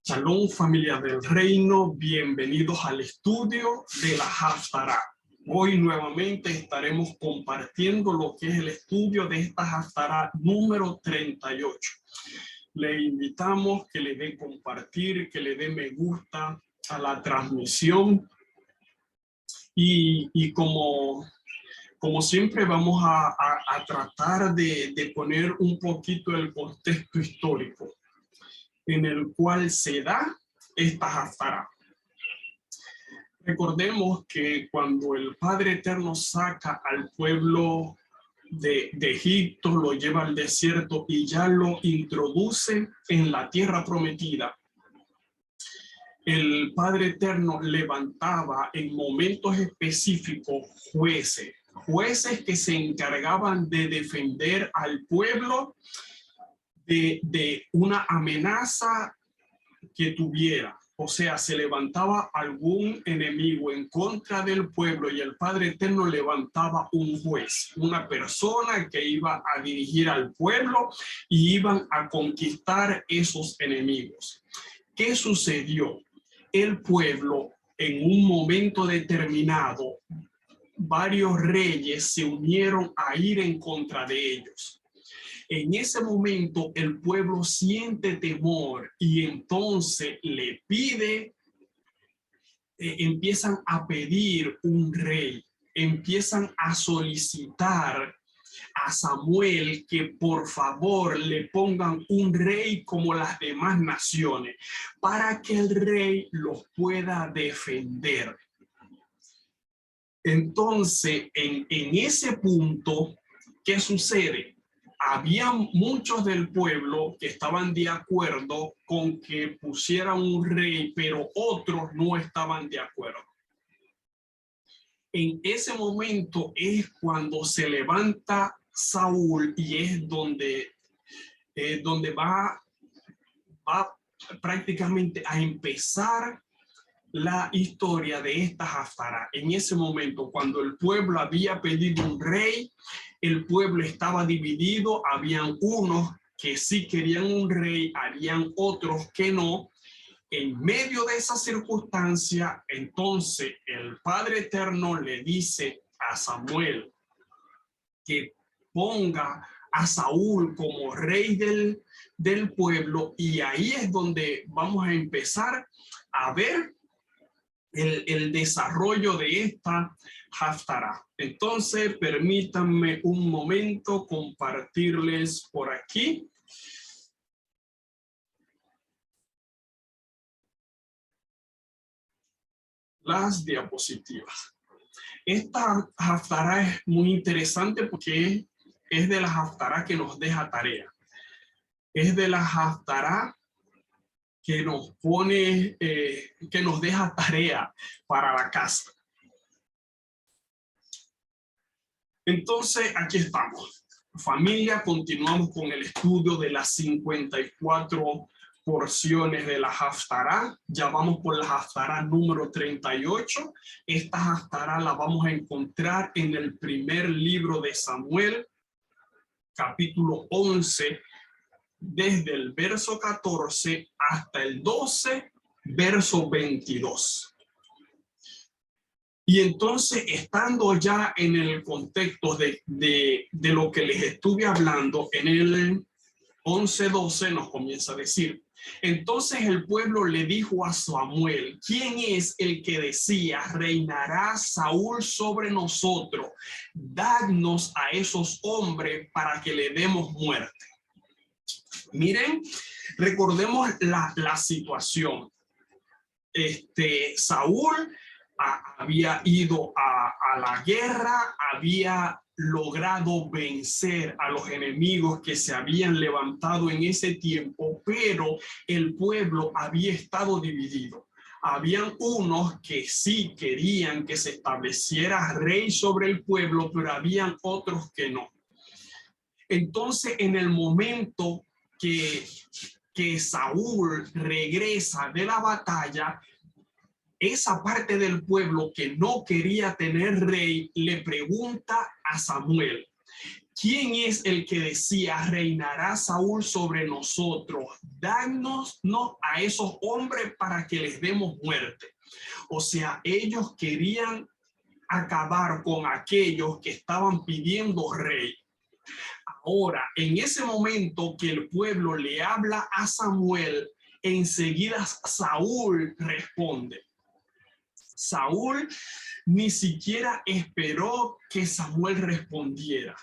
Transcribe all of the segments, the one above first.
Shalom, familia del reino, bienvenidos al estudio de la Haftará. Hoy nuevamente estaremos compartiendo lo que es el estudio de esta Haftará número 38. Le invitamos que le dé compartir, que le dé me gusta a la transmisión y como siempre vamos a tratar de poner un poquito el contexto histórico en el cual se da esta Haftará. Recordemos que cuando el Padre Eterno saca al pueblo de Egipto, lo lleva al desierto y ya lo introduce en la tierra prometida, el Padre Eterno levantaba en momentos específicos jueces que se encargaban de defender al pueblo de una amenaza que tuviera. O sea, se levantaba algún enemigo en contra del pueblo y el Padre Eterno levantaba un juez, una persona que iba a dirigir al pueblo y iban a conquistar esos enemigos. ¿Qué sucedió? El pueblo, en un momento determinado, varios reyes se unieron a ir en contra de ellos. En ese momento el pueblo siente temor y entonces le pide, empiezan a pedir un rey, empiezan a solicitar a Samuel que por favor le pongan un rey como las demás naciones para que el rey los pueda defender. Entonces, en ese punto, ¿qué sucede? Había muchos del pueblo que estaban de acuerdo con que pusieran un rey, pero otros no estaban de acuerdo. En ese momento es cuando se levanta Saúl y es donde va prácticamente a empezar la historia de esta Haftará. En ese momento, cuando el pueblo había pedido un rey, el pueblo estaba dividido, habían unos que sí querían un rey, habían otros que no. En medio de esa circunstancia, entonces el Padre Eterno le dice a Samuel que ponga a Saúl como rey del pueblo, y ahí es donde vamos a empezar a ver el desarrollo de esta Haftará. Entonces, permítanme un momento compartirles por aquí. Las diapositivas. Esta Haftará es muy interesante porque es de las Haftará que nos deja tarea. Es de las Haftará que nos pone, que nos deja tarea para la casa. Entonces, aquí estamos. Familia, continuamos con el estudio de las 54 porciones de la Haftará. Ya vamos por la Haftará número 38. Esta Haftará la vamos a encontrar en el primer libro de Samuel, capítulo 11, desde el verso 14 hasta el 12, verso 22. Y entonces, estando ya en el contexto de lo que les estuve hablando, en el 11:12 nos comienza a decir: entonces el pueblo le dijo a Samuel, ¿quién es el que decía, reinará Saúl sobre nosotros? Dadnos a esos hombres para que le demos muerte. Miren, recordemos la situación. Saúl había ido a la guerra, había logrado vencer a los enemigos que se habían levantado en ese tiempo, pero el pueblo había estado dividido. Habían unos que sí querían que se estableciera rey sobre el pueblo, pero habían otros que no. Entonces, en el momento que Saúl regresa de la batalla, esa parte del pueblo que no quería tener rey le pregunta a Samuel, ¿quién es el que decía, reinará Saúl sobre nosotros? Danos a esos hombres para que les demos muerte. O sea, ellos querían acabar con aquellos que estaban pidiendo rey. Ahora, en ese momento que el pueblo le habla a Samuel, enseguida Saúl responde. Saúl ni siquiera esperó que Samuel respondiera.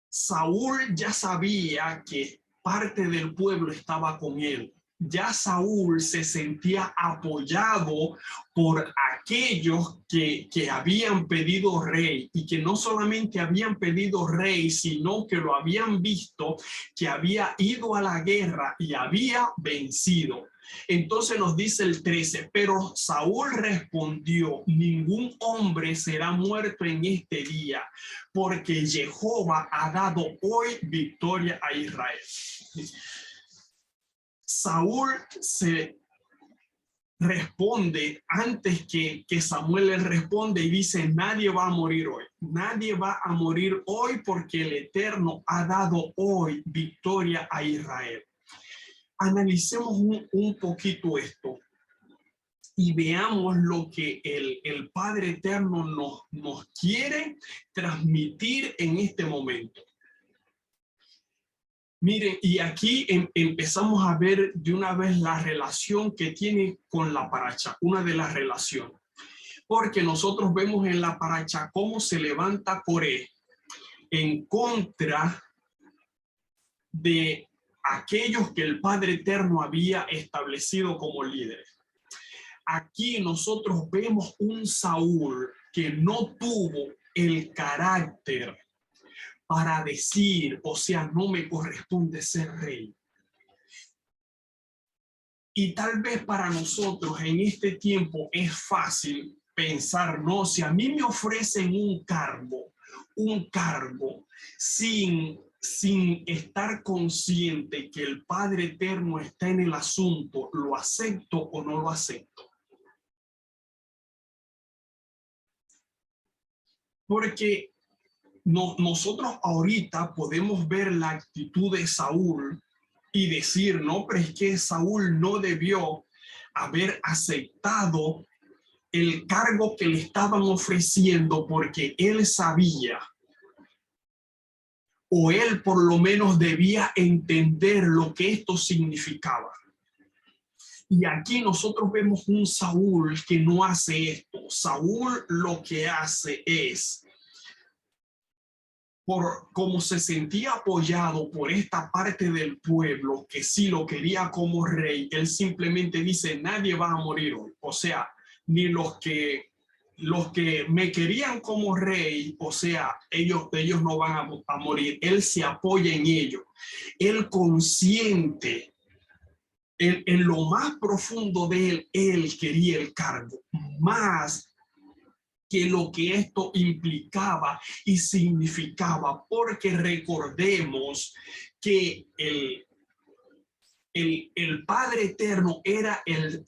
Saúl ya sabía que parte del pueblo estaba con él. Ya Saúl se sentía apoyado por aquellos que habían pedido rey, y que no solamente habían pedido rey, sino que lo habían visto, que había ido a la guerra y había vencido. Entonces nos dice el 13, pero Saúl respondió, ningún hombre será muerto en este día, porque Jehová ha dado hoy victoria a Israel. Saúl se responde antes que Samuel le responde y dice, nadie va a morir hoy. Nadie va a morir hoy porque el Eterno ha dado hoy victoria a Israel. Analicemos un poquito esto y veamos lo que el Padre Eterno nos quiere transmitir en este momento. Miren, y aquí empezamos a ver de una vez la relación que tiene con la paracha, una de las relaciones. Porque nosotros vemos en la paracha cómo se levanta Coré en contra de aquellos que el Padre Eterno había establecido como líderes. Aquí nosotros vemos un Saúl que no tuvo el carácter para decir, o sea, no me corresponde ser rey. Y tal vez para nosotros en este tiempo es fácil pensar, no, si a mí me ofrecen un cargo sin estar consciente que el Padre Eterno está en el asunto, ¿lo acepto o no lo acepto? Porque nosotros ahorita podemos ver la actitud de Saúl y decir, no, pero es que Saúl no debió haber aceptado el cargo que le estaban ofreciendo porque él sabía, o él por lo menos debía entender lo que esto significaba. Y aquí nosotros vemos un Saúl que no hace esto. Saúl lo que hace es, como se sentía apoyado por esta parte del pueblo que sí lo quería como rey, él simplemente dice, nadie va a morir hoy. O sea, ni los que me querían como rey, o sea, ellos no van a morir. Él se apoya en ello. Él consciente, en lo más profundo de él quería el cargo, más que lo que esto implicaba y significaba, porque recordemos que el Padre Eterno era el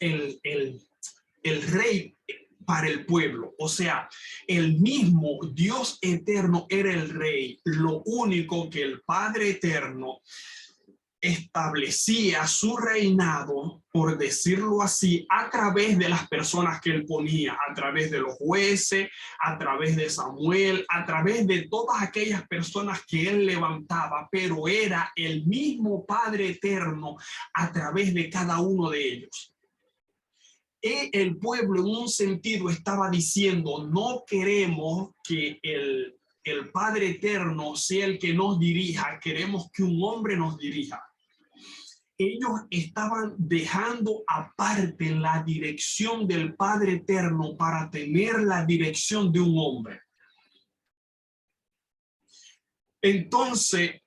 rey para el pueblo, o sea, el mismo Dios eterno era el rey. Lo único que el Padre Eterno establecía su reinado, por decirlo así, a través de las personas que él ponía, a través de los jueces, a través de Samuel, a través de todas aquellas personas que él levantaba, pero era el mismo Padre Eterno a través de cada uno de ellos. El pueblo en un sentido estaba diciendo, no queremos que el Padre Eterno sea el que nos dirija, queremos que un hombre nos dirija. Ellos estaban dejando aparte la dirección del Padre Eterno para tener la dirección de un hombre. Entonces,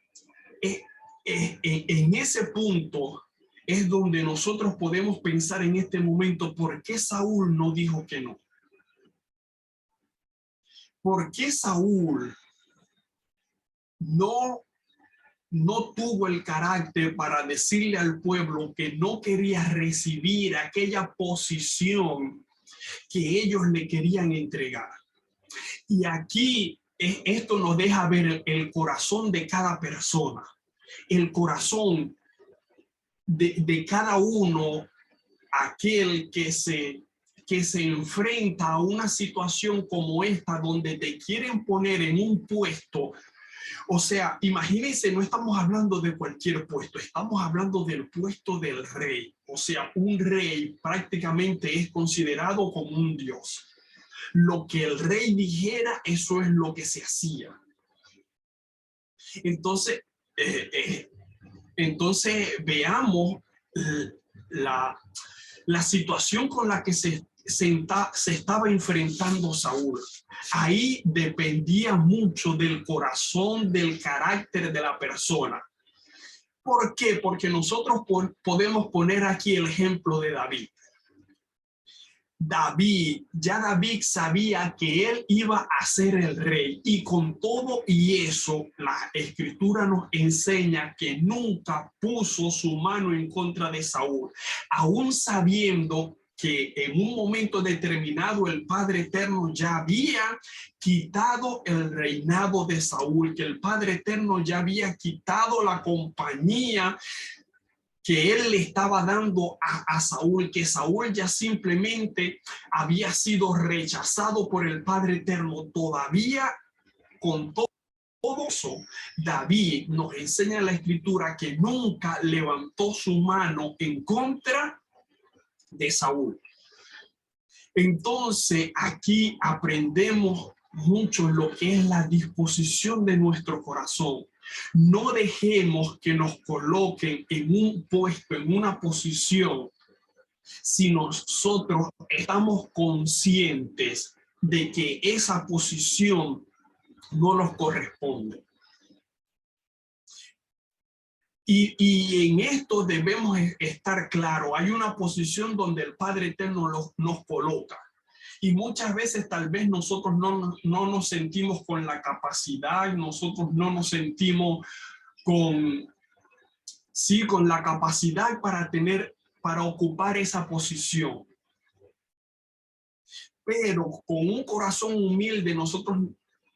en ese punto es donde nosotros podemos pensar en este momento, ¿por qué Saúl no dijo que no? ¿Por qué Saúl no tuvo el carácter para decirle al pueblo que no quería recibir aquella posición que ellos le querían entregar? Y aquí esto nos deja ver el corazón de cada persona, el corazón de cada uno, aquel que se enfrenta a una situación como esta, donde te quieren poner en un puesto. O sea, imagínense, no estamos hablando de cualquier puesto, estamos hablando del puesto del rey. O sea, un rey prácticamente es considerado como un dios. Lo que el rey dijera, eso es lo que se hacía. Entonces, eh, eh, veamos la, la situación con la que se estaba enfrentando Saúl. Ahí dependía mucho del corazón, del carácter de la persona. ¿Por qué? Porque nosotros podemos poner aquí el ejemplo de David. David sabía que él iba a ser el rey, y con todo y eso, la escritura nos enseña que nunca puso su mano en contra de Saúl, aún sabiendo que en un momento determinado el Padre Eterno ya había quitado el reinado de Saúl, que el Padre Eterno ya había quitado la compañía que él le estaba dando a Saúl, que Saúl ya simplemente había sido rechazado por el Padre Eterno. Todavía con todo eso, David nos enseña en la escritura que nunca levantó su mano en contra de Saúl. Entonces aquí aprendemos mucho lo que es la disposición de nuestro corazón. No dejemos que nos coloquen en un puesto, en una posición, si nosotros estamos conscientes de que esa posición no nos corresponde. Y en esto debemos estar claros. Hay una posición donde el Padre Eterno nos coloca. Y muchas veces tal vez nosotros no nos sentimos con la capacidad, nosotros no nos sentimos con la capacidad para ocupar esa posición. Pero con un corazón humilde nosotros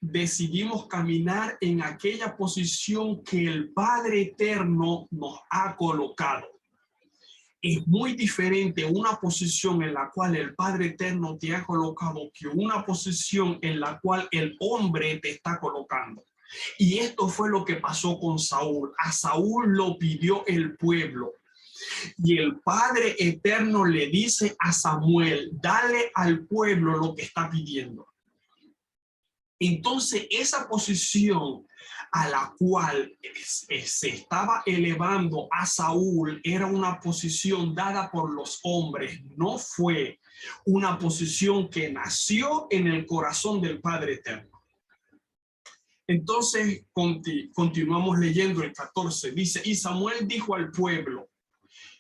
decidimos caminar en aquella posición que el Padre Eterno nos ha colocado. Es muy diferente una posición en la cual el Padre Eterno te ha colocado que una posición en la cual el hombre te está colocando. Y esto fue lo que pasó con Saúl. A Saúl lo pidió el pueblo. Y el Padre Eterno le dice a Samuel, dale al pueblo lo que está pidiendo. Entonces, esa posición a la cual se estaba elevando a Saúl era una posición dada por los hombres, no fue una posición que nació en el corazón del Padre Eterno. Entonces, continuamos leyendo el 14, dice, y Samuel dijo al pueblo,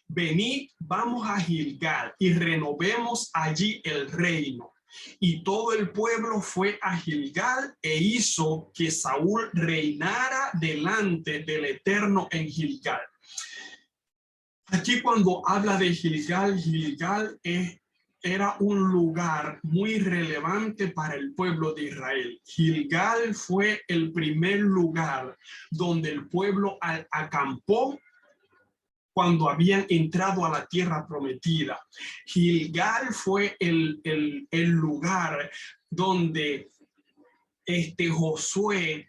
venid, vamos a Gilgal y renovemos allí el reino. Y todo el pueblo fue a Gilgal e hizo que Saúl reinara delante del Eterno en Gilgal. Aquí cuando habla de Gilgal, Gilgal era un lugar muy relevante para el pueblo de Israel. Gilgal fue el primer lugar donde el pueblo acampó cuando habían entrado a la tierra prometida. Gilgal fue el lugar donde Josué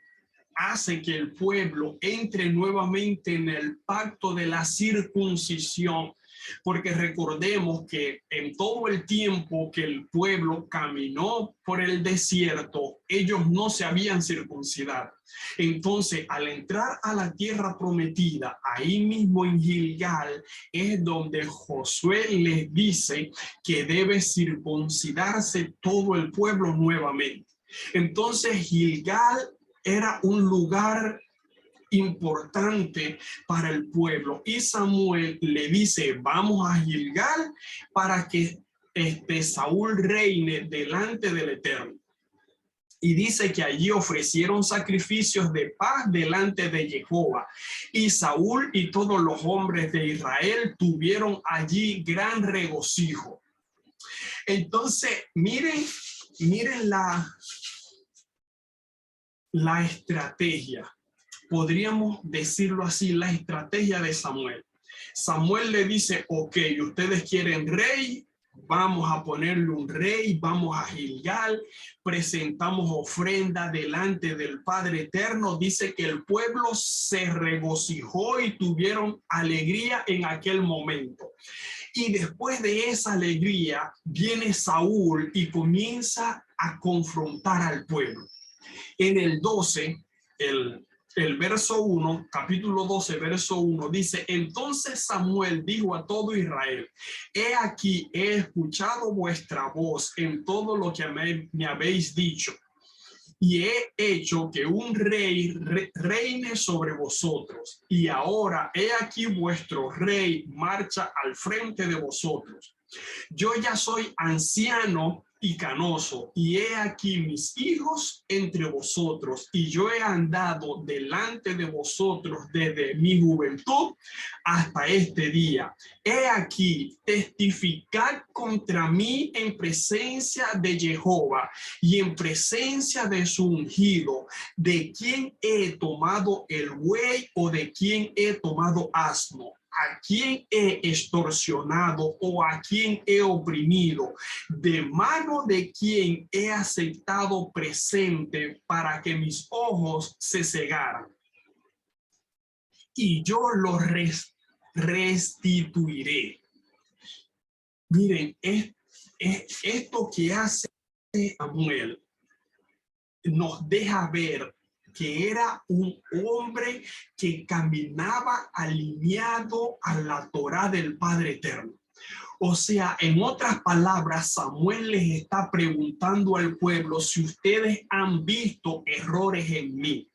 hace que el pueblo entre nuevamente en el pacto de la circuncisión, porque recordemos que en todo el tiempo que el pueblo caminó por el desierto, ellos no se habían circuncidado. Entonces, al entrar a la tierra prometida, ahí mismo en Gilgal, es donde Josué les dice que debe circuncidarse todo el pueblo nuevamente. Entonces, Gilgal era un lugar importante para el pueblo, y Samuel le dice, vamos a Gilgal para que Saúl reine delante del Eterno. Y dice que allí ofrecieron sacrificios de paz delante de Jehová. Y Saúl y todos los hombres de Israel tuvieron allí gran regocijo. Entonces, miren la estrategia, podríamos decirlo así, la estrategia de Samuel. Samuel le dice, ok, ustedes quieren rey, vamos a ponerle un rey, vamos a Gilgal, presentamos ofrenda delante del Padre Eterno. Dice que el pueblo se regocijó y tuvieron alegría en aquel momento. Y después de esa alegría viene Saúl y comienza a confrontar al pueblo. En el 12, el verso 1, capítulo 12, verso 1, dice, entonces Samuel dijo a todo Israel, he aquí, he escuchado vuestra voz en todo lo que me habéis dicho, y he hecho que un rey reine sobre vosotros, y ahora he aquí vuestro rey marcha al frente de vosotros. Yo ya soy anciano y canoso, y he aquí mis hijos entre vosotros, y yo he andado delante de vosotros desde mi juventud hasta este día. He aquí, testificad contra mí en presencia de Jehová y en presencia de su ungido, de quién he tomado el buey o de quién he tomado asno, a quién he extorsionado o a quién he oprimido, de mano de quién he aceptado presente para que mis ojos se cegaran. Y yo los restituiré. Miren, esto que hace Samuel nos deja ver que era un hombre que caminaba alineado a la Torá del Padre Eterno. O sea, en otras palabras, Samuel les está preguntando al pueblo si ustedes han visto errores en mí.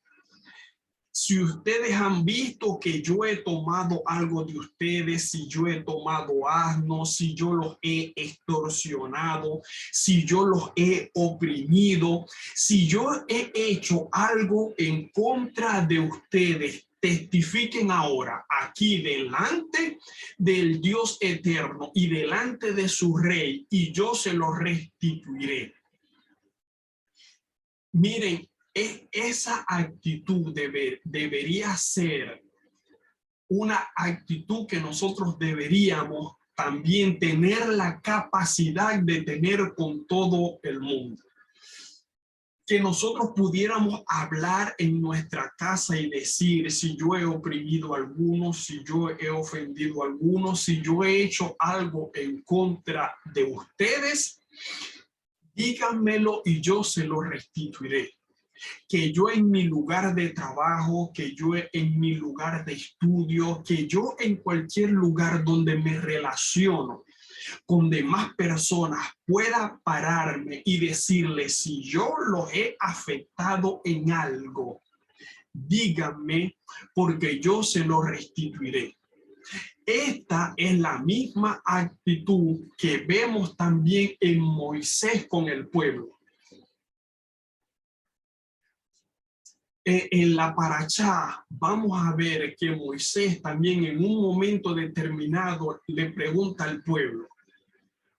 Si ustedes han visto que yo he tomado algo de ustedes, si yo he tomado asnos, si yo los he extorsionado, si yo los he oprimido, si yo he hecho algo en contra de ustedes, testifiquen ahora aquí delante del Dios eterno y delante de su rey, y yo se los restituiré. Miren, esa actitud debería ser una actitud que nosotros deberíamos también tener la capacidad de tener con todo el mundo. Que nosotros pudiéramos hablar en nuestra casa y decir, si yo he oprimido a algunos, si yo he ofendido a algunos, si yo he hecho algo en contra de ustedes, díganmelo y yo se lo restituiré. Que yo en mi lugar de trabajo, que yo en mi lugar de estudio, que yo en cualquier lugar donde me relaciono con demás personas pueda pararme y decirles si yo los he afectado en algo, díganme porque yo se lo restituiré. Esta es la misma actitud que vemos también en Moisés con el pueblo. En la parachá vamos a ver que Moisés también en un momento determinado le pregunta al pueblo,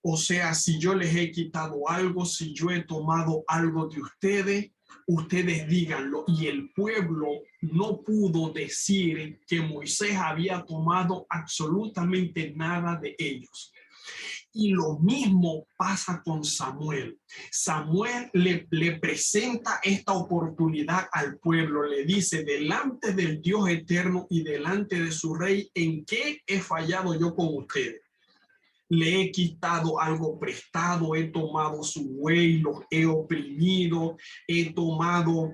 o sea, si yo les he quitado algo, si yo he tomado algo de ustedes, ustedes díganlo. Y el pueblo no pudo decir que Moisés había tomado absolutamente nada de ellos. Y lo mismo pasa con Samuel. Samuel le presenta esta oportunidad al pueblo, le dice, delante del Dios eterno y delante de su rey, ¿en qué he fallado yo con ustedes? Le he quitado algo prestado, he tomado su buey, los he oprimido, he tomado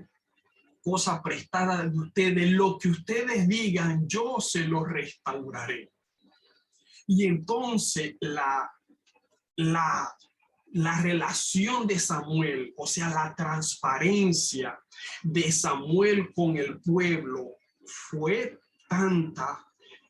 cosas prestadas de ustedes. Lo que ustedes digan, yo se lo restauraré. Y entonces la relación de Samuel, o sea, la transparencia de Samuel con el pueblo fue tanta,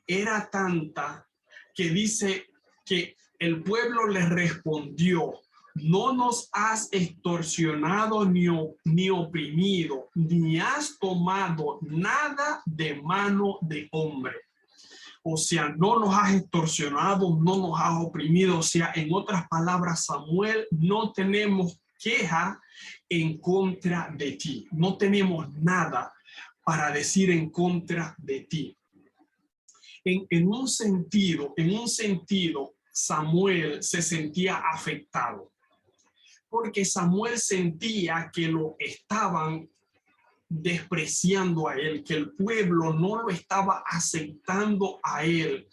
era tanta, que dice que el pueblo le respondió, no nos has extorsionado ni oprimido, ni has tomado nada de mano de hombre. O sea, no nos has extorsionado, no nos has oprimido. O sea, en otras palabras, Samuel, no tenemos queja en contra de ti. No tenemos nada para decir en contra de ti. En un sentido, Samuel se sentía afectado, porque Samuel sentía que lo estaban despreciando a él, que el pueblo no lo estaba aceptando a él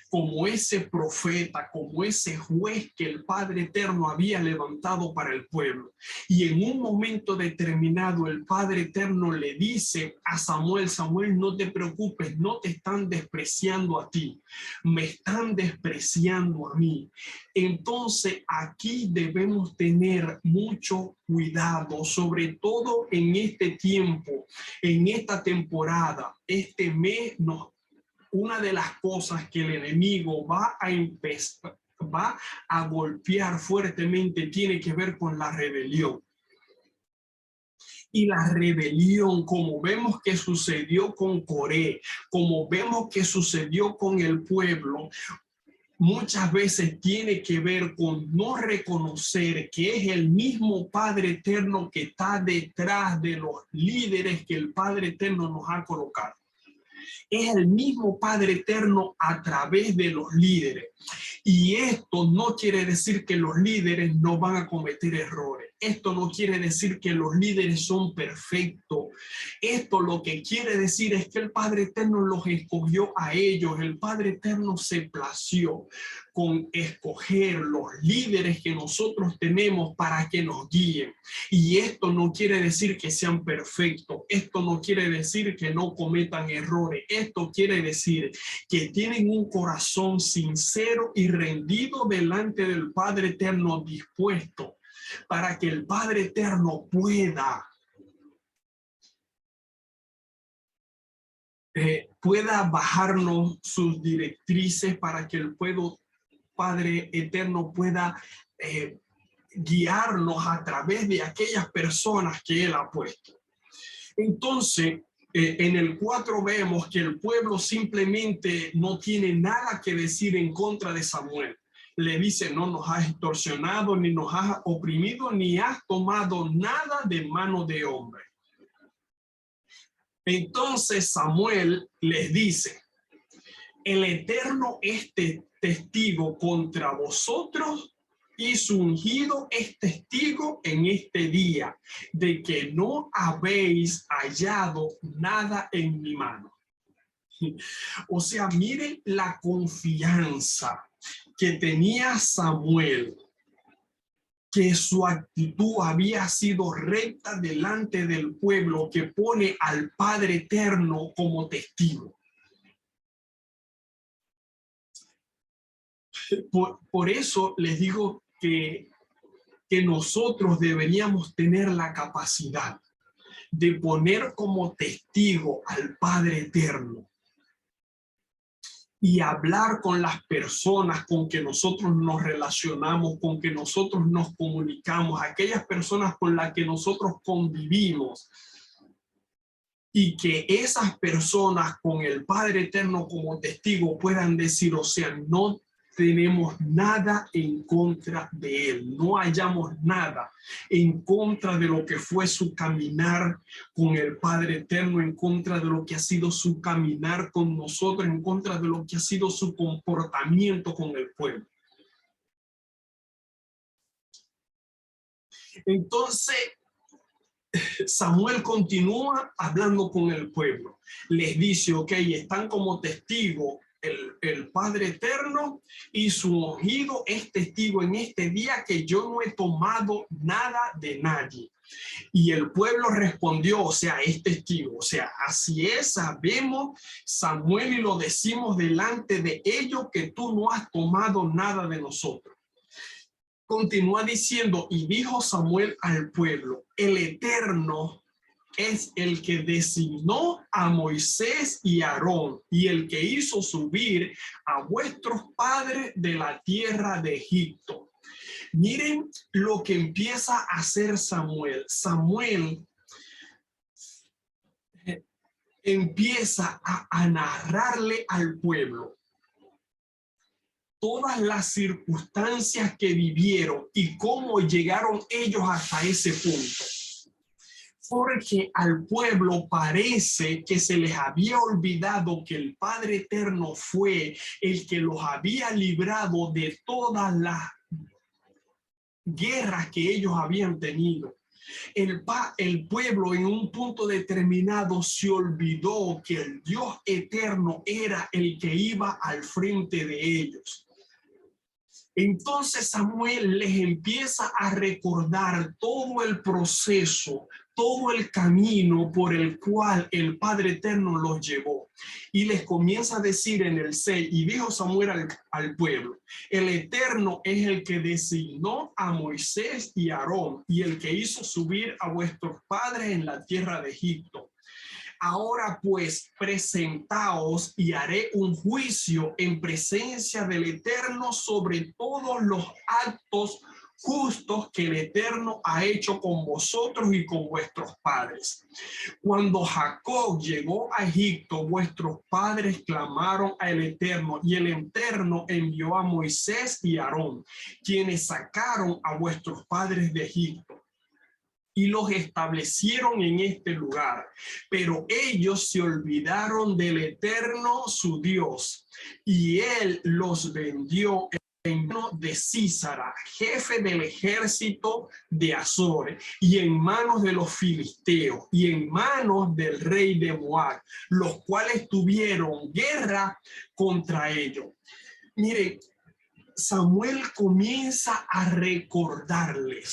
como ese profeta, como ese juez que el Padre Eterno había levantado para el pueblo. Y en un momento determinado el Padre Eterno le dice a Samuel: Samuel, no te preocupes, no te están despreciando a ti, me están despreciando a mí. Entonces aquí debemos tener mucho cuidado, sobre todo en este tiempo, en esta temporada, este mes. Una de las cosas que el enemigo va a golpear fuertemente tiene que ver con la rebelión. Y la rebelión, como vemos que sucedió con Coré, como vemos que sucedió con el pueblo, muchas veces tiene que ver con no reconocer que es el mismo Padre Eterno que está detrás de los líderes que el Padre Eterno nos ha colocado. Es el mismo Padre Eterno a través de los líderes. Y esto no quiere decir que los líderes no van a cometer errores. Esto no quiere decir que los líderes son perfectos. Esto lo que quiere decir es que el Padre Eterno los escogió a ellos. El Padre Eterno se plació con escoger los líderes que nosotros tenemos para que nos guíen. Y esto no quiere decir que sean perfectos. Esto no quiere decir que no cometan errores. Esto quiere decir que tienen un corazón sincero y rendido delante del Padre Eterno, dispuesto para que el Padre Eterno pueda bajarnos sus directrices, para que el Padre Eterno pueda guiarnos a través de aquellas personas que Él ha puesto. Entonces, en el 4 vemos que el pueblo simplemente no tiene nada que decir en contra de Samuel. Le dice: no nos has extorsionado, ni nos has oprimido, ni has tomado nada de mano de hombre. Entonces Samuel les dice: el Eterno es testigo contra vosotros, y su ungido es testigo en este día de que no habéis hallado nada en mi mano. O sea, miren la confianza que tenía Samuel, que su actitud había sido recta delante del pueblo, que pone al Padre Eterno como testigo. Por eso les digo que nosotros deberíamos tener la capacidad de poner como testigo al Padre Eterno y hablar con las personas con que nosotros nos relacionamos, con que nosotros nos comunicamos, aquellas personas con las que nosotros convivimos, y que esas personas con el Padre Eterno como testigo puedan decir: o sea, no tenemos nada en contra de él, no hallamos nada en contra de lo que fue su caminar con el Padre Eterno, en contra de lo que ha sido su caminar con nosotros, en contra de lo que ha sido su comportamiento con el pueblo. Entonces Samuel continúa hablando con el pueblo. Les dice: ok, están como testigo el Padre Eterno, y su ungido es testigo en este día que yo no he tomado nada de nadie. Y el pueblo respondió, o sea, es testigo. O sea, así es, sabemos, Samuel, y lo decimos delante de ellos, que tú no has tomado nada de nosotros. Continúa diciendo: y dijo Samuel al pueblo: el Eterno es el que designó a Moisés y a Aarón, y el que hizo subir a vuestros padres de la tierra de Egipto. Miren lo que empieza a hacer Samuel. Samuel empieza a narrarle al pueblo todas las circunstancias que vivieron y cómo llegaron ellos hasta ese punto. Porque al pueblo parece que se les había olvidado que el Padre Eterno fue el que los había librado de todas las guerras que ellos habían tenido. El pueblo en un punto determinado se olvidó que el Dios eterno era el que iba al frente de ellos. Entonces Samuel les empieza a recordar todo el proceso, todo el camino por el cual el Padre Eterno los llevó. Y les comienza a decir en el 6, y dijo Samuel al pueblo, el Eterno es el que designó a Moisés y a Aarón, y el que hizo subir a vuestros padres en la tierra de Egipto. Ahora pues presentaos y haré un juicio en presencia del Eterno sobre todos los actos justos que el Eterno ha hecho con vosotros y con vuestros padres. Cuando Jacob llegó a Egipto, vuestros padres clamaron al Eterno y el Eterno envió a Moisés y a Aarón, quienes sacaron a vuestros padres de Egipto y los establecieron en este lugar. Pero ellos se olvidaron del Eterno su Dios, y él los vendió en manos de Císara, jefe del ejército de Azor, y en manos de los filisteos, y en manos del rey de Moab, los cuales tuvieron guerra contra ellos. Mire, Samuel comienza a recordarle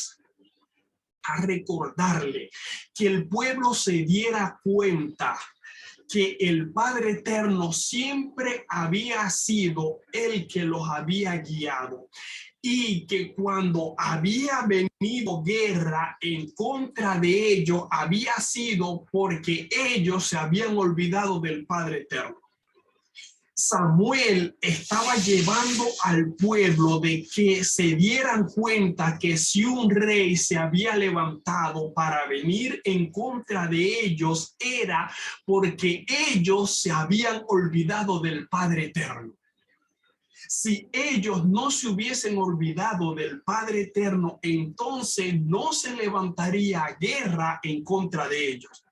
que el pueblo se diera cuenta que el Padre Eterno siempre había sido el que los había guiado y que cuando había venido guerra en contra de ellos había sido porque ellos se habían olvidado del Padre Eterno. Samuel estaba llevando al pueblo de que se dieran cuenta que si un rey se había levantado para venir en contra de ellos era porque ellos se habían olvidado del Padre Eterno. Si ellos no se hubiesen olvidado del Padre Eterno, entonces no se levantaría guerra en contra de ellos.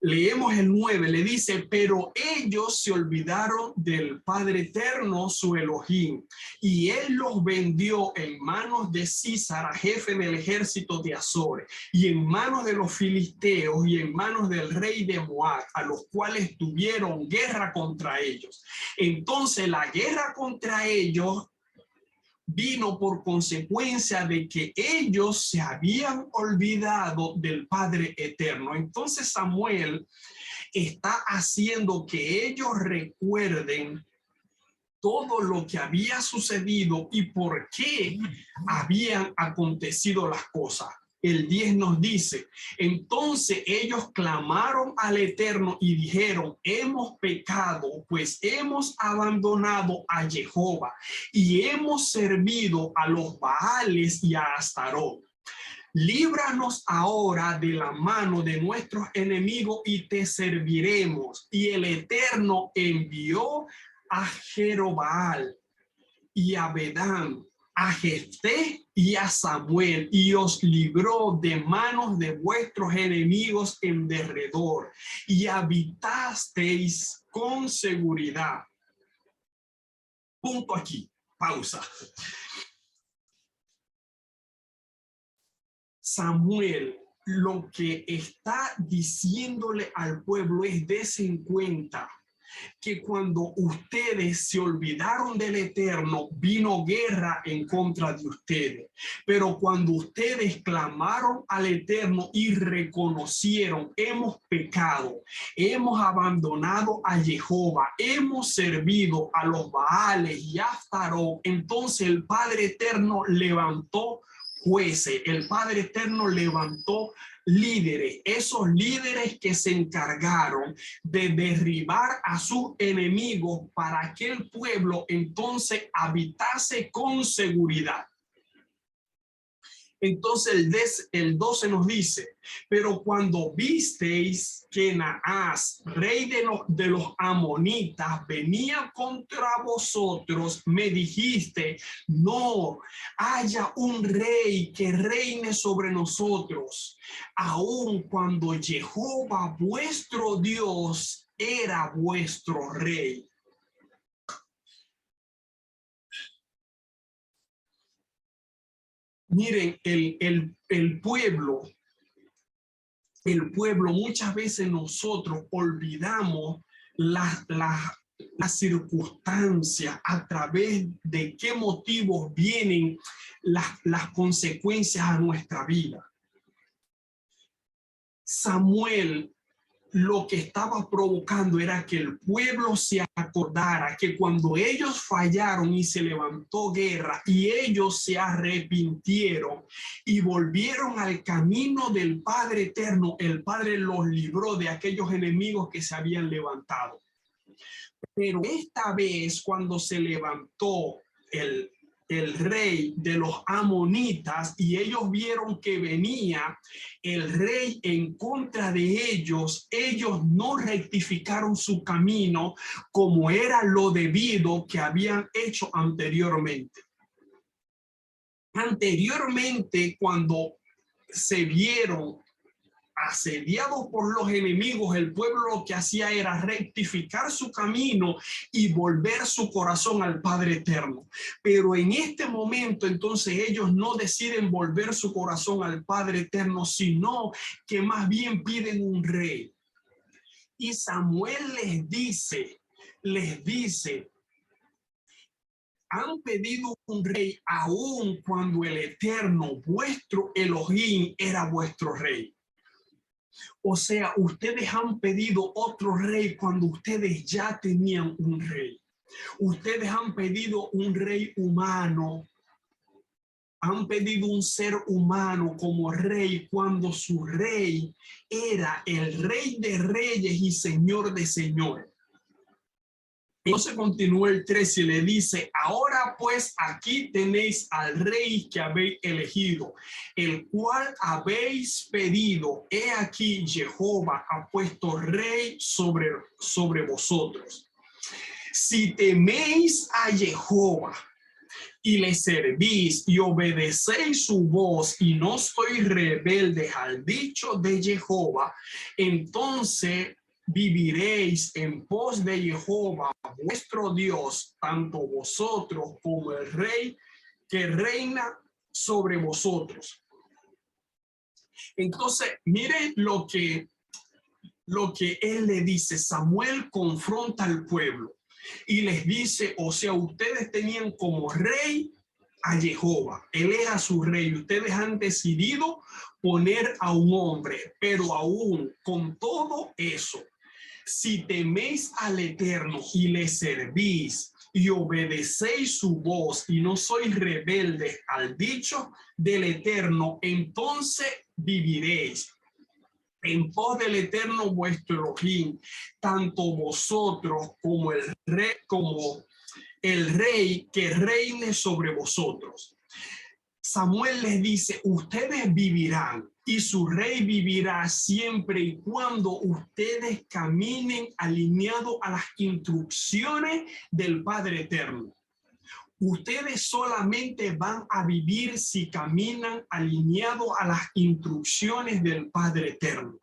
Leemos el 9, le dice, pero ellos se olvidaron del Padre Eterno, su Elohim, y él los vendió en manos de Císara, jefe del ejército de Azor, y en manos de los filisteos, y en manos del rey de Moab, a los cuales tuvieron guerra contra ellos. Entonces la guerra contra ellos vino por consecuencia de que ellos se habían olvidado del Padre Eterno. Entonces Samuel está haciendo que ellos recuerden todo lo que había sucedido y por qué habían acontecido las cosas. El 10 nos dice, entonces ellos clamaron al Eterno y dijeron, hemos pecado, pues hemos abandonado a Jehová y hemos servido a los Baales y a Astarot. Líbranos ahora de la mano de nuestros enemigos y te serviremos. Y el Eterno envió a Jerobaal y a Bedán, a Jefté y a Samuel, y os libró de manos de vuestros enemigos en derredor, y habitasteis con seguridad. Punto aquí, pausa. Samuel lo que está diciéndole al pueblo es: desen cuenta que cuando ustedes se olvidaron del Eterno, vino guerra en contra de ustedes. Pero cuando ustedes clamaron al Eterno y reconocieron, hemos pecado, hemos abandonado a Jehová, hemos servido a los Baales y a Astarot, entonces el Padre Eterno levantó jueces, el Padre Eterno levantó líderes, esos líderes que se encargaron de derribar a sus enemigos para que el pueblo entonces habitase con seguridad. Entonces el 12 nos dice, pero cuando visteis que Naas, rey de los amonitas, venía contra vosotros, me dijiste, no haya un rey que reine sobre nosotros, aun cuando Jehová vuestro Dios era vuestro rey. Miren, el pueblo, muchas veces nosotros olvidamos las circunstancias, a través de qué motivos vienen las consecuencias a nuestra vida. Samuel lo que estaba provocando era que el pueblo se acordara que cuando ellos fallaron y se levantó guerra y ellos se arrepintieron y volvieron al camino del Padre eterno, el Padre los libró de aquellos enemigos que se habían levantado. Pero esta vez, cuando se levantó el rey de los amonitas y ellos vieron que venía el rey en contra de ellos, ellos no rectificaron su camino como era lo debido que habían hecho anteriormente. Anteriormente, cuando se vieron asediado por los enemigos, el pueblo lo que hacía era rectificar su camino y volver su corazón al Padre eterno. Pero en este momento, entonces, ellos no deciden volver su corazón al Padre eterno, sino que más bien piden un rey. Y Samuel les dice, han pedido un rey aun cuando el eterno, vuestro Elohim, era vuestro rey. O sea, ustedes han pedido otro rey cuando ustedes ya tenían un rey. Ustedes han pedido un rey humano. Han pedido un ser humano como rey cuando su rey era el Rey de Reyes y Señor de Señores. Entonces continúa el 13 y le dice, ahora pues aquí tenéis al rey que habéis elegido, el cual habéis pedido. He aquí Jehová ha puesto rey sobre vosotros. Si teméis a Jehová y le servís y obedecéis su voz y no sois rebeldes al dicho de Jehová, entonces viviréis en pos de Jehová, vuestro Dios, tanto vosotros como el rey que reina sobre vosotros. Entonces, miren lo que él le dice. Samuel confronta al pueblo y les dice, o sea, ustedes tenían como rey a Jehová, él era su rey, ustedes han decidido poner a un hombre, pero aún con todo eso, si teméis al Eterno y le servís y obedecéis su voz y no sois rebeldes al dicho del Eterno, entonces viviréis en pos del Eterno vuestro Elohim, tanto vosotros como el rey que reine sobre vosotros. Samuel les dice, ustedes vivirán y su rey vivirá siempre y cuando ustedes caminen alineados a las instrucciones del Padre Eterno. Ustedes solamente van a vivir si caminan alineados a las instrucciones del Padre Eterno.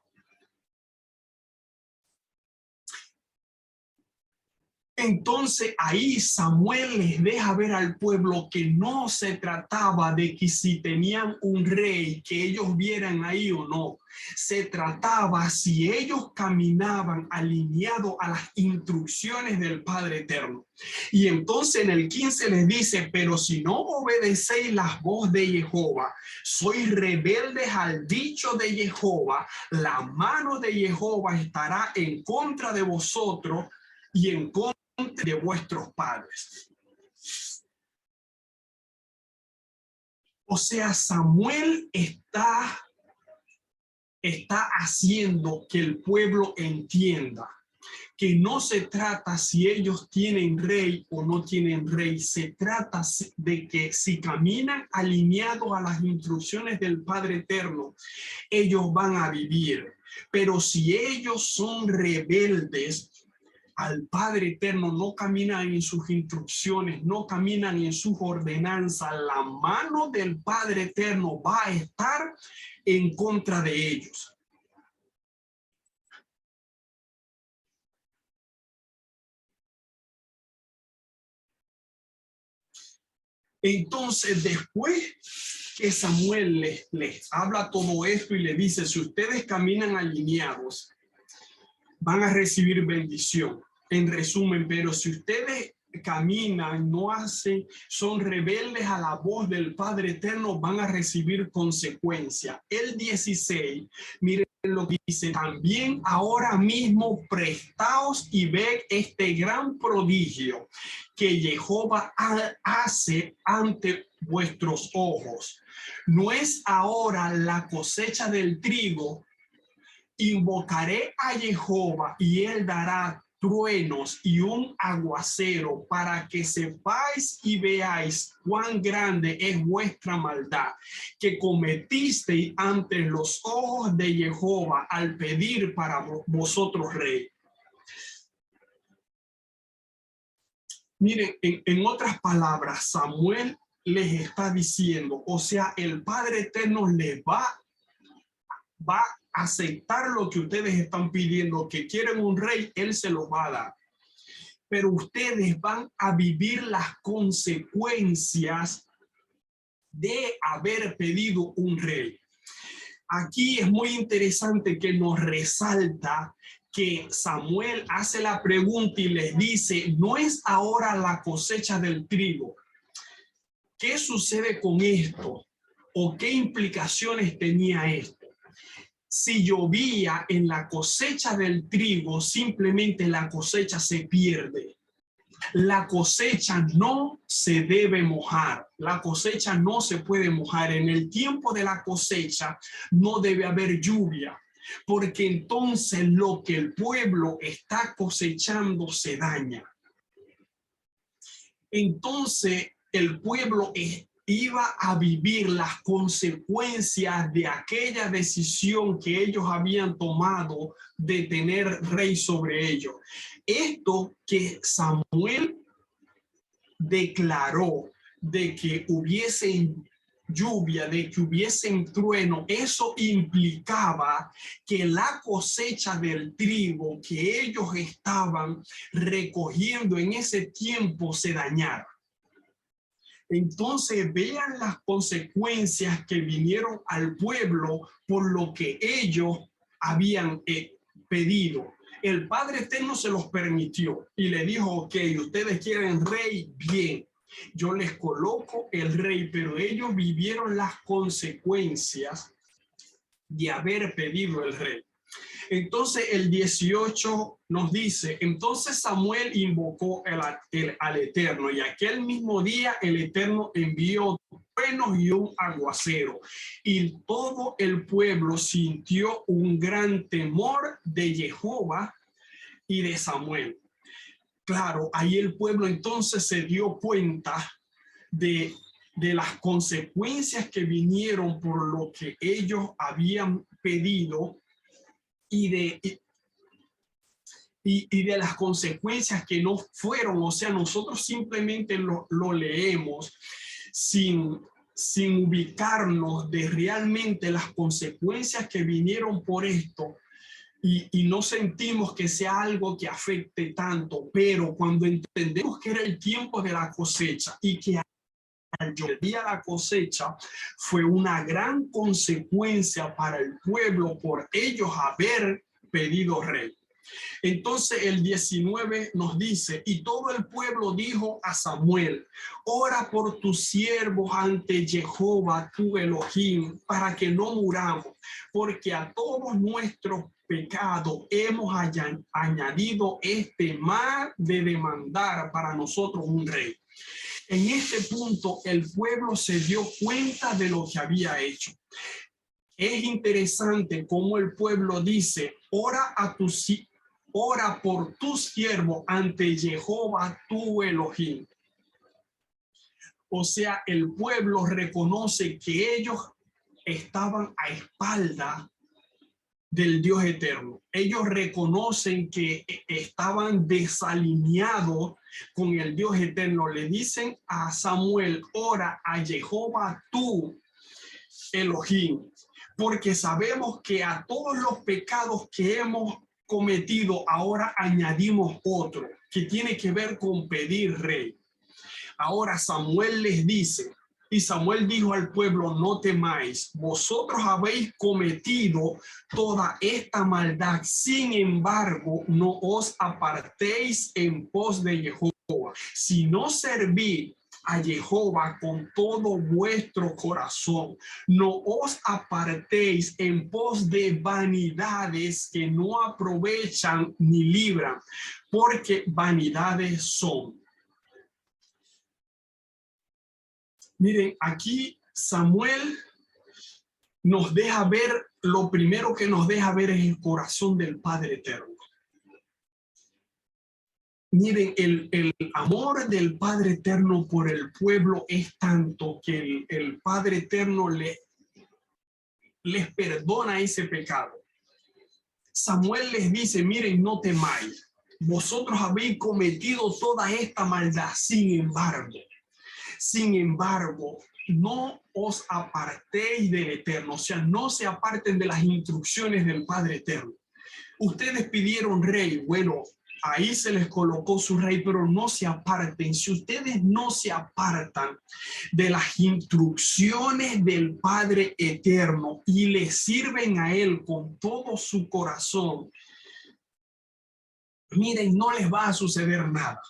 Entonces ahí Samuel les deja ver al pueblo que no se trataba de que si tenían un rey, que ellos vieran ahí o no. Se trataba si ellos caminaban alineados a las instrucciones del Padre Eterno. Y entonces en el 15 les dice, pero si no obedecéis las voces de Jehová, sois rebeldes al dicho de Jehová, la mano de Jehová estará en contra de vosotros y en contra de vuestros padres. O sea, Samuel está haciendo que el pueblo entienda que no se trata si ellos tienen rey o no tienen rey, se trata de que si caminan alineados a las instrucciones del Padre Eterno, ellos van a vivir. Pero si ellos son rebeldes al Padre Eterno, no caminan en sus instrucciones, no caminan en sus ordenanzas, la mano del Padre Eterno va a estar en contra de ellos. Entonces, después que Samuel les habla todo esto y le dice, si ustedes caminan alineados, van a recibir bendición. En resumen, pero si ustedes caminan, no hacen, son rebeldes a la voz del Padre Eterno, van a recibir consecuencias. El 16, miren lo que dice, también ahora mismo prestaos y ved este gran prodigio que Jehová hace ante vuestros ojos. No es ahora la cosecha del trigo. Invocaré a Jehová y él dará truenos y un aguacero para que sepáis y veáis cuán grande es vuestra maldad que cometisteis ante los ojos de Jehová al pedir para vosotros rey. Miren, en otras palabras, Samuel les está diciendo, o sea, el Padre Eterno les va a aceptar lo que ustedes están pidiendo, que quieren un rey, él se los va a dar. Pero ustedes van a vivir las consecuencias de haber pedido un rey. Aquí es muy interesante que nos resalta que Samuel hace la pregunta y les dice, no es ahora la cosecha del trigo. ¿Qué sucede con esto? ¿O qué implicaciones tenía esto? Si llovía en la cosecha del trigo, simplemente la cosecha se pierde. La cosecha no se debe mojar. La cosecha no se puede mojar. En el tiempo de la cosecha no debe haber lluvia, porque entonces lo que el pueblo está cosechando se daña. Entonces el pueblo iba a vivir las consecuencias de aquella decisión que ellos habían tomado de tener rey sobre ellos. Esto que Samuel declaró de que hubiese lluvia, de que hubiese trueno, eso implicaba que la cosecha del trigo que ellos estaban recogiendo en ese tiempo se dañara. Entonces vean las consecuencias que vinieron al pueblo por lo que ellos habían pedido. El Padre Eterno se los permitió y le dijo, ok, ustedes quieren rey, bien, yo les coloco el rey, pero ellos vivieron las consecuencias de haber pedido el rey. Entonces el 18 nos dice, entonces Samuel invocó al Eterno y aquel mismo día el Eterno envió truenos y un aguacero y todo el pueblo sintió un gran temor de Jehová y de Samuel. Claro, ahí el pueblo entonces se dio cuenta de las consecuencias que vinieron por lo que ellos habían pedido y de las consecuencias que no fueron, o sea, nosotros simplemente lo leemos sin ubicarnos de realmente las consecuencias que vinieron por esto y no sentimos que sea algo que afecte tanto, pero cuando entendemos que era el tiempo de la cosecha y que al llover la cosecha fue una gran consecuencia para el pueblo por ellos haber pedido rey. Entonces el 19 nos dice, y todo el pueblo dijo a Samuel, ora por tus siervos ante Jehová tu Elohim, para que no muramos, porque a todos nuestros pecados hemos añadido este mal de demandar para nosotros un rey. En este punto el pueblo se dio cuenta de lo que había hecho. Es interesante cómo el pueblo dice, ora a tus ora por tu siervo ante Jehová tu Elohim. O sea, el pueblo reconoce que ellos estaban a espalda del Dios eterno. Ellos reconocen que estaban desalineados con el Dios eterno. Le dicen a Samuel, ora a Jehová tu Elohim, porque sabemos que a todos los pecados que hemos cometido ahora añadimos otro que tiene que ver con pedir rey. Ahora Samuel les dice, y Samuel dijo al pueblo, no temáis, vosotros habéis cometido toda esta maldad, sin embargo, no os apartéis en pos de Jehová, sino servid a Jehová con todo vuestro corazón. No os apartéis en pos de vanidades que no aprovechan ni libran, porque vanidades son. Miren, aquí Samuel nos deja ver, lo primero que nos deja ver es el corazón del Padre Eterno. Miren, el amor del Padre Eterno por el pueblo es tanto que el Padre Eterno les perdona ese pecado. Samuel les dice, miren, no temáis, vosotros habéis cometido toda esta maldad, sin embargo, no os apartéis del Eterno, o sea, no se aparten de las instrucciones del Padre Eterno. Ustedes pidieron rey, bueno, ahí se les colocó su rey, pero no se aparten. Si ustedes no se apartan de las instrucciones del Padre Eterno y le sirven a Él con todo su corazón, miren, no les va a suceder nada.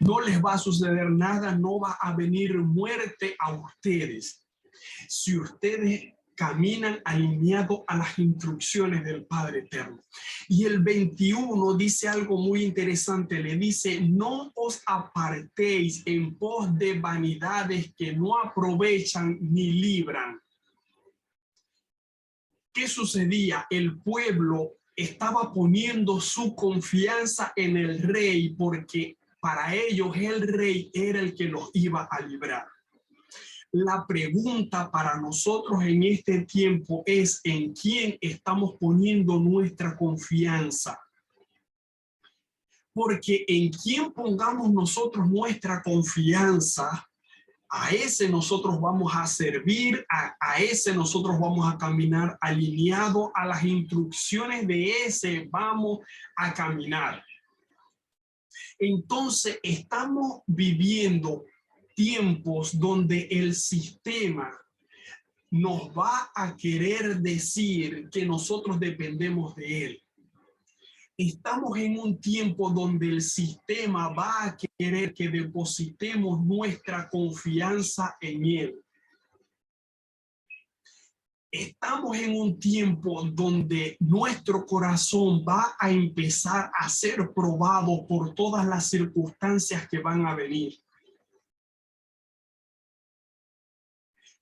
No les va a suceder nada, no va a venir muerte a ustedes. Si ustedes caminan alineados a las instrucciones del Padre Eterno. Y el 21 dice algo muy interesante, le dice, no os apartéis en pos de vanidades que no aprovechan ni libran. ¿Qué sucedía? El pueblo estaba poniendo su confianza en el rey porque para ellos el rey era el que los iba a librar. La pregunta para nosotros en este tiempo es en quién estamos poniendo nuestra confianza. Porque en quién pongamos nosotros nuestra confianza, a ese nosotros vamos a servir, a ese nosotros vamos a caminar alineado a las instrucciones de ese vamos a caminar. Entonces estamos viviendo tiempos donde el sistema nos va a querer decir que nosotros dependemos de él. Estamos en un tiempo donde el sistema va a querer que depositemos nuestra confianza en él. Estamos en un tiempo donde nuestro corazón va a empezar a ser probado por todas las circunstancias que van a venir.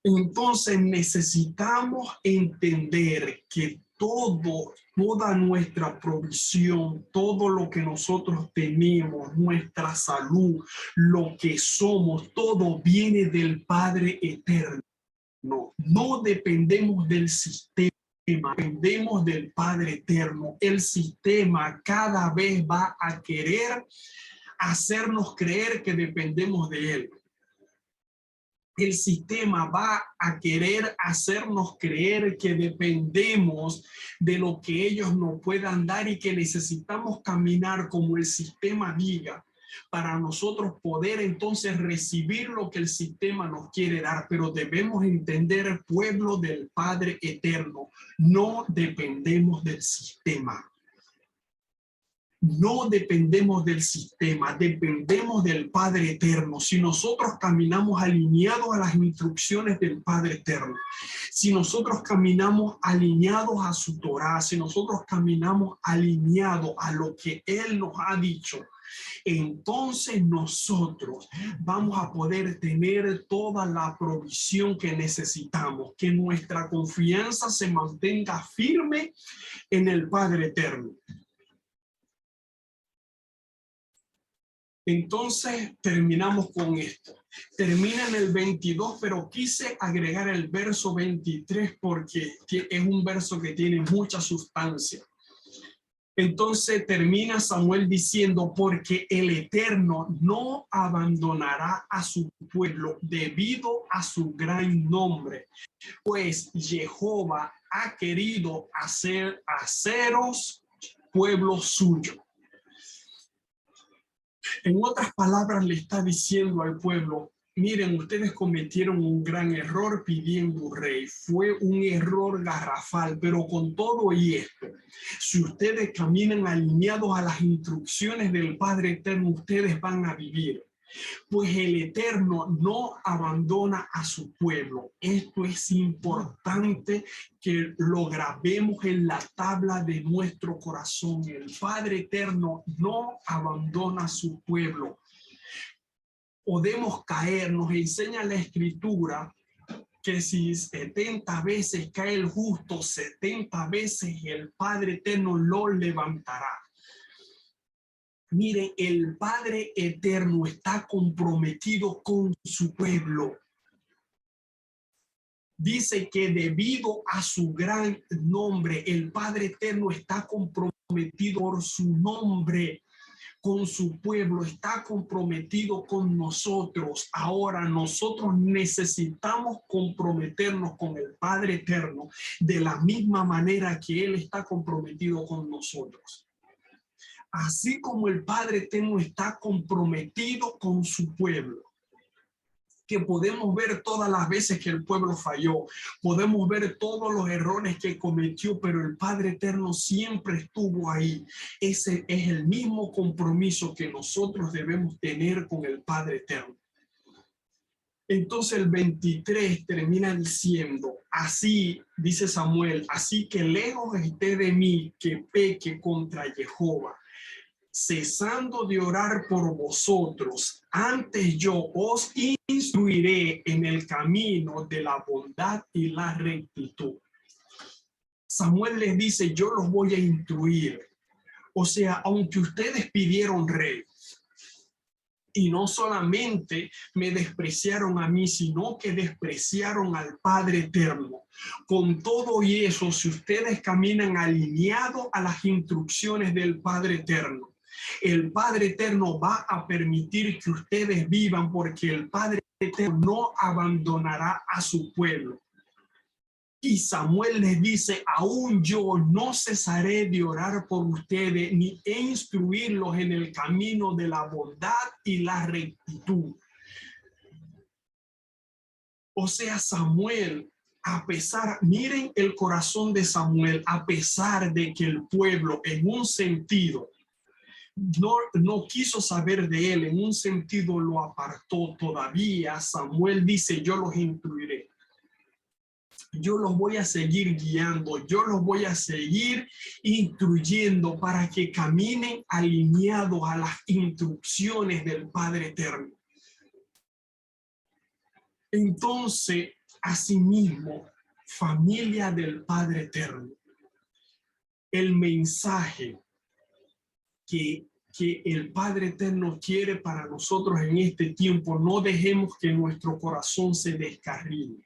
Entonces necesitamos entender que toda nuestra provisión, todo lo que nosotros tenemos, nuestra salud, lo que somos, todo viene del Padre Eterno. No dependemos del sistema, dependemos del Padre Eterno. El sistema cada vez va a querer hacernos creer que dependemos de él. El sistema va a querer hacernos creer que dependemos de lo que ellos nos puedan dar y que necesitamos caminar como el sistema diga para nosotros poder entonces recibir lo que el sistema nos quiere dar. Pero debemos entender, pueblo del Padre Eterno, no dependemos del sistema. No dependemos del sistema, dependemos del Padre Eterno. Si nosotros caminamos alineados a las instrucciones del Padre Eterno, si nosotros caminamos alineados a su Torá, si nosotros caminamos alineados a lo que Él nos ha dicho, entonces nosotros vamos a poder tener toda la provisión que necesitamos, que nuestra confianza se mantenga firme en el Padre Eterno. Entonces terminamos con esto. Termina en el 22, pero quise agregar el verso 23 porque es un verso que tiene mucha sustancia. Entonces termina Samuel diciendo, porque el Eterno no abandonará a su pueblo debido a su gran nombre, pues Jehová ha querido haceros pueblo suyo. En otras palabras, le está diciendo al pueblo, miren, ustedes cometieron un gran error pidiendo un rey. Fue un error garrafal, pero con todo y esto, si ustedes caminan alineados a las instrucciones del Padre Eterno, ustedes van a vivir. Pues el Eterno no abandona a su pueblo. Esto es importante que lo grabemos en la tabla de nuestro corazón. El Padre Eterno no abandona a su pueblo. Podemos caer, nos enseña la Escritura que si 70 veces cae el justo, 70 veces el Padre Eterno lo levantará. Miren, el Padre Eterno está comprometido con su pueblo. Dice que debido a su gran nombre, el Padre Eterno está comprometido por su nombre, con su pueblo, está comprometido con nosotros. Ahora nosotros necesitamos comprometernos con el Padre Eterno de la misma manera que Él está comprometido con nosotros. Así como el Padre Eterno está comprometido con su pueblo, que podemos ver todas las veces que el pueblo falló, podemos ver todos los errores que cometió, pero el Padre Eterno siempre estuvo ahí. Ese es el mismo compromiso que nosotros debemos tener con el Padre Eterno. Entonces el 23 termina diciendo, así dice Samuel, así que lejos esté de mí que peque contra Jehová, cesando de orar por vosotros, antes yo os instruiré en el camino de la bondad y la rectitud. Samuel les dice, yo los voy a instruir. O sea, aunque ustedes pidieron rey, y no solamente me despreciaron a mí, sino que despreciaron al Padre Eterno. Con todo y eso, si ustedes caminan alineados a las instrucciones del Padre Eterno, el Padre Eterno va a permitir que ustedes vivan, porque el Padre Eterno no abandonará a su pueblo. Y Samuel les dice, aún yo no cesaré de orar por ustedes ni instruirlos en el camino de la bondad y la rectitud. O sea, Samuel, a pesar, miren el corazón de Samuel, a pesar de que el pueblo en un sentido no quiso saber de él, en un sentido lo apartó, todavía Samuel dice, yo los instruiré. Yo los voy a seguir guiando, yo los voy a seguir instruyendo para que caminen alineados a las instrucciones del Padre Eterno. Entonces, asimismo, familia del Padre Eterno, el mensaje que el Padre Eterno quiere para nosotros en este tiempo, no dejemos que nuestro corazón se descarrile.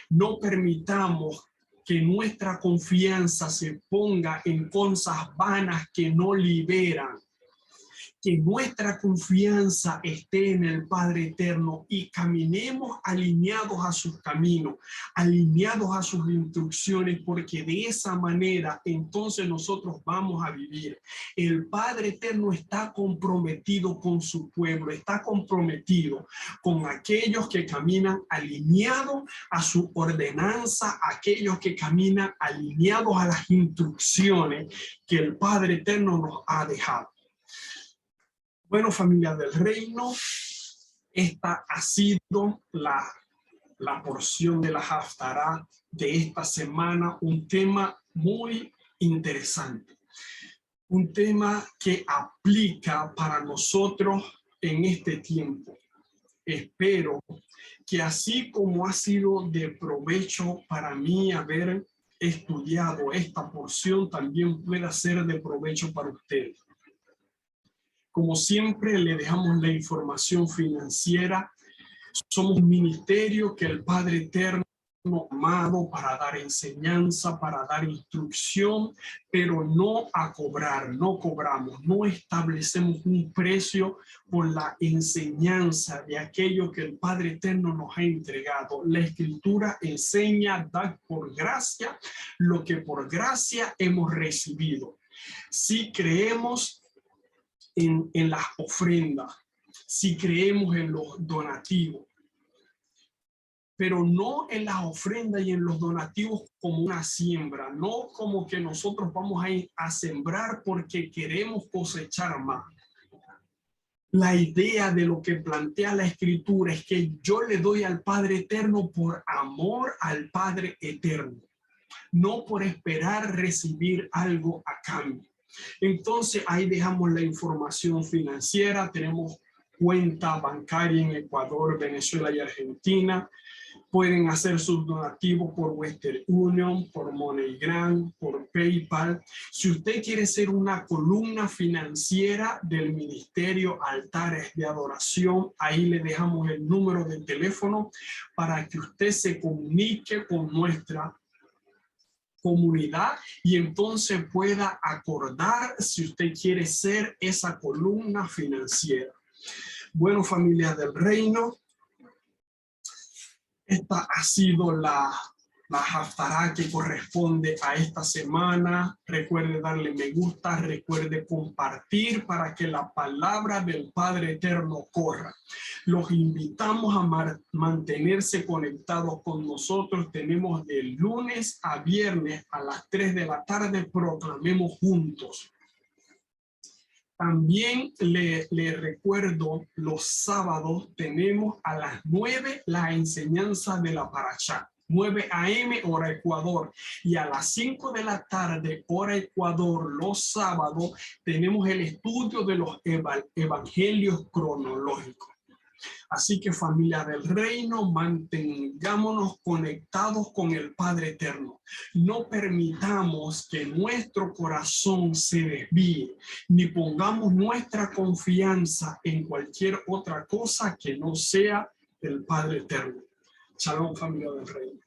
No permitamos que nuestra confianza se ponga en cosas vanas que no liberan. Que nuestra confianza esté en el Padre Eterno y caminemos alineados a sus caminos, alineados a sus instrucciones, porque de esa manera entonces nosotros vamos a vivir. El Padre Eterno está comprometido con su pueblo, está comprometido con aquellos que caminan alineados a su ordenanza, aquellos que caminan alineados a las instrucciones que el Padre Eterno nos ha dejado. Bueno, familia del reino, esta ha sido la porción de la Haftará de esta semana, un tema muy interesante, un tema que aplica para nosotros en este tiempo. Espero que así como ha sido de provecho para mí haber estudiado esta porción, también pueda ser de provecho para ustedes. Como siempre, le dejamos la información financiera. Somos un ministerio que el Padre Eterno ha amado para dar enseñanza, para dar instrucción, pero no a cobrar, no cobramos, no establecemos un precio por la enseñanza de aquello que el Padre Eterno nos ha entregado. La Escritura enseña, da por gracia lo que por gracia hemos recibido. Si creemos en las ofrendas, si creemos en los donativos, pero no en las ofrendas y en los donativos como una siembra, no como que nosotros vamos a ir a sembrar porque queremos cosechar más. La idea de lo que plantea la Escritura es que yo le doy al Padre Eterno por amor al Padre Eterno, no por esperar recibir algo a cambio. Entonces ahí dejamos la información financiera. Tenemos cuenta bancaria en Ecuador, Venezuela y Argentina. Pueden hacer sus donativos por Western Union, por MoneyGram, por PayPal. Si usted quiere ser una columna financiera del Ministerio Altares de Adoración, ahí le dejamos el número de teléfono para que usted se comunique con nuestra comunidad y entonces pueda acordar si usted quiere ser esa columna financiera. Bueno, familia del reino, esta ha sido la haftará que corresponde a esta semana. Recuerde darle me gusta, recuerde compartir para que la palabra del Padre Eterno corra. Los invitamos a mantenerse conectados con nosotros. Tenemos de lunes a viernes a las 3 de la tarde, proclamemos juntos. También le recuerdo, los sábados tenemos a las 9 la enseñanza de la Parashá. 9 a.m. hora Ecuador, y a las 5 de la tarde hora Ecuador los sábados tenemos el estudio de los evangelios cronológicos. Así que, familia del reino, mantengámonos conectados con el Padre Eterno. No permitamos que nuestro corazón se desvíe, ni pongamos nuestra confianza en cualquier otra cosa que no sea el Padre Eterno. Shalom, familia del reino.